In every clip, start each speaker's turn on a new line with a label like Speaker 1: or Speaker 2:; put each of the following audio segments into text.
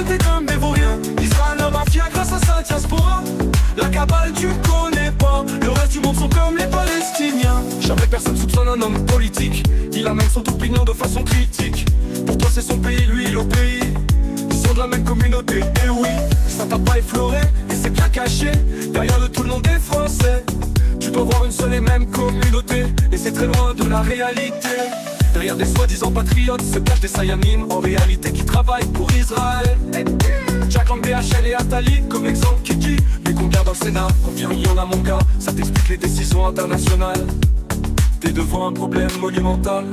Speaker 1: traités comme des vauriens. Israël, la mafia grâce à sa diaspora. La cabale tu connais pas, le reste du monde sont comme les Palestiniens. Jamais personne soupçonne un homme politique, il amène son opinion de façon critique. Pour toi c'est son pays, lui il obéit. Ils sont de la même communauté, et oui, ça t'a pas effleuré, et c'est bien caché. Derrière le tout le nom des Français, tu dois voir une seule et même communauté, et c'est très loin de la réalité. Derrière des soi-disant patriotes se cachent des Sayanim, en réalité qui travaillent pour Israël. Jack Lang, BHL et Attali comme exemple qui dit: mais combien dans le Sénat, combien il y en a mon gars. Ça t'explique les décisions internationales. T'es devant un problème monumental.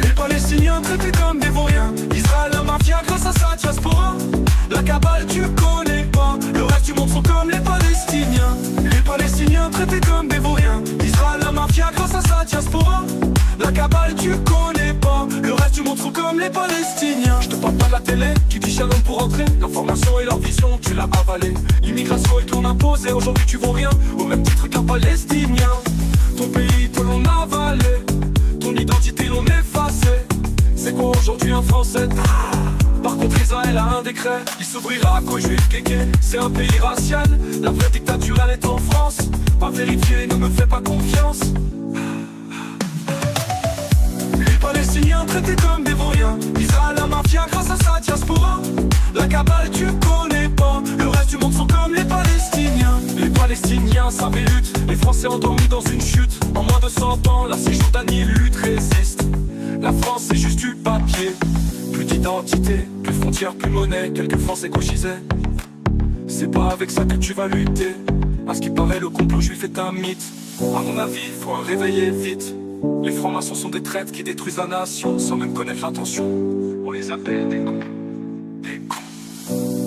Speaker 1: Les Palestiniens traités comme des vauriens. Israël, la mafia grâce à sa diaspora. La cabale tu connais pas, le reste du monde sont comme les Palestiniens. Les Palestiniens traités comme des vauriens. Israël, la mafia grâce à sa diaspora. La cabale tu connais pas, le reste du monde sont comme les Palestiniens. Je te parle pas de la télé qui dit shalom pour entrer. L'information et leur vision tu l'as avalée. L'immigration est ton imposé, aujourd'hui tu vaux rien, au même titre qu'un Palestinien. Ton pays te l'on avalé, ton identité l'on effacé. C'est quoi aujourd'hui un Français? Par contre Israël a un décret, il s'ouvrira qu'aux juifs kékés. C'est un pays racial, la vraie dictature elle est en France. Pas vérifier, ne me fais pas confiance. Les Palestiniens traités comme des vauriens. Israël, la mafia grâce à sa diaspora. La cabale tu connais pas, le reste du monde sont comme les Palestiniens. Les Palestiniens savent et luttent, les Français endormis dans une chute. En moins de 100 ans, la Cisjordanie lutte, résiste. La France c'est juste du papier, plus d'identité, plus de frontières, plus de monnaie. Quelques Français gauchisés, c'est pas avec ça que tu vas lutter. À ce qui paraît le complot juif est un mythe. À mon avis, faut un réveiller vite. Les francs-maçons sont des traites qui détruisent la nation sans même connaître l'intention. On les appelle des cons, des cons.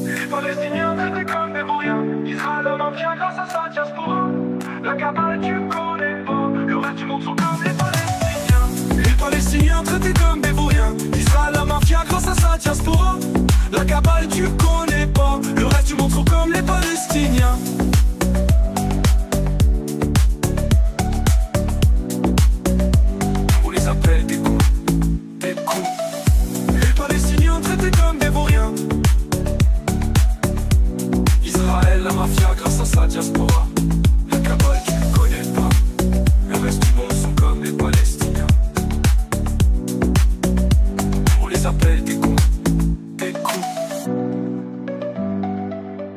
Speaker 1: Les Palestiniens traités comme des vauriens. Israël, la mafia grâce à sa diaspora. La cabale tu connais pas, le reste du monde sont comme les Palestiniens. Les Palestiniens traités comme des vauriens. Israël, la mafia grâce à sa diaspora. La cabale tu connais pas, le reste du monde sont comme les Palestiniens. On les appelle des cons, des cons. Les Palestiniens traités comme des vauriens. Israël, la mafia grâce à sa diaspora.